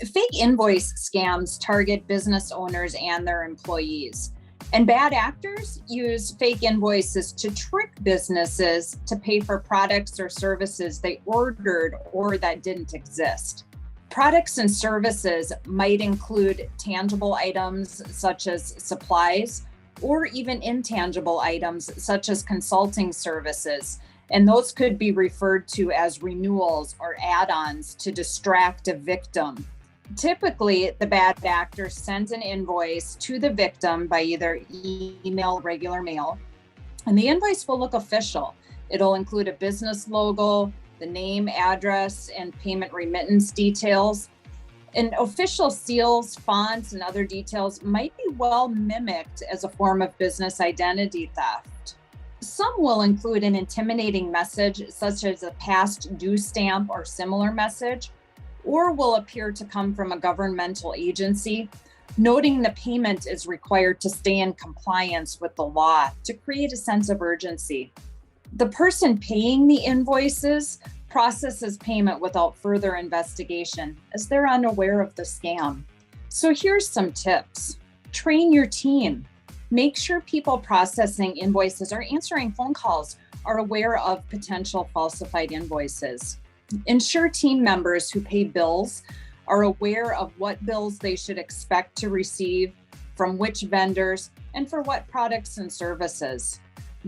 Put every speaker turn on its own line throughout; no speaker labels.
Fake invoice scams target business owners and their employees. And bad actors use fake invoices to trick businesses to pay for products or services they ordered or that didn't exist. Products and services might include tangible items such as supplies, or even intangible items such as consulting services. And those could be referred to as renewals or add-ons to distract a victim. Typically, the bad actor sends an invoice to the victim by either email or regular mail, and the invoice will look official. It'll include a business logo, the name, address, and payment remittance details. And official seals, fonts, and other details might be well mimicked as a form of business identity theft. Some will include an intimidating message, such as a past due stamp or similar message, or will appear to come from a governmental agency, noting the payment is required to stay in compliance with the law to create a sense of urgency. The person paying the invoices processes payment without further investigation, as they're unaware of the scam. So here's some tips. Train your team. Make sure people processing invoices or answering phone calls are aware of potential falsified invoices. Ensure team members who pay bills are aware of what bills they should expect to receive, from which vendors, and for what products and services.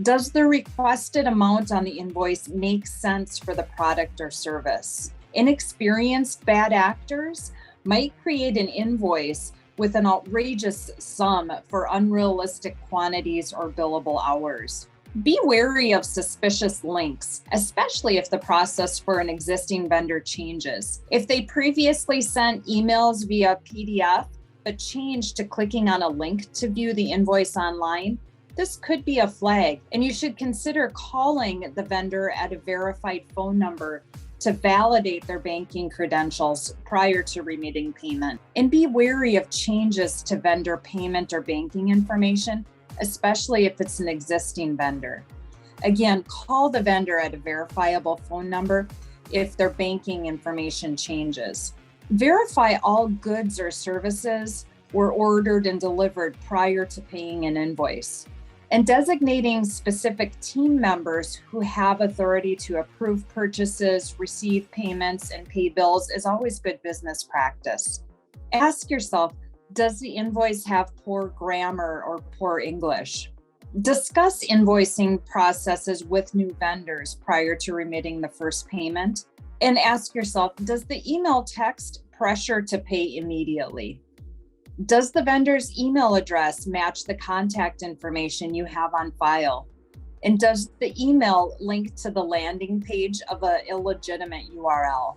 Does the requested amount on the invoice make sense for the product or service? Inexperienced bad actors might create an invoice with an outrageous sum for unrealistic quantities or billable hours. Be wary of suspicious links, especially if the process for an existing vendor changes. If they previously sent emails via PDF, but changed to clicking on a link to view the invoice online, this could be a flag, and you should consider calling the vendor at a verified phone number to validate their banking credentials prior to remitting payment. And be wary of changes to vendor payment or banking information, especially if it's an existing vendor. Again, call the vendor at a verifiable phone number if their banking information changes. Verify all goods or services were ordered and delivered prior to paying an invoice. And designating specific team members who have authority to approve purchases, receive payments, and pay bills is always good business practice. Ask yourself, does the invoice have poor grammar or poor English? Discuss invoicing processes with new vendors prior to remitting the first payment. And ask yourself, does the email text pressure to pay immediately? Does the vendor's email address match the contact information you have on file? And does the email link to the landing page of an illegitimate URL?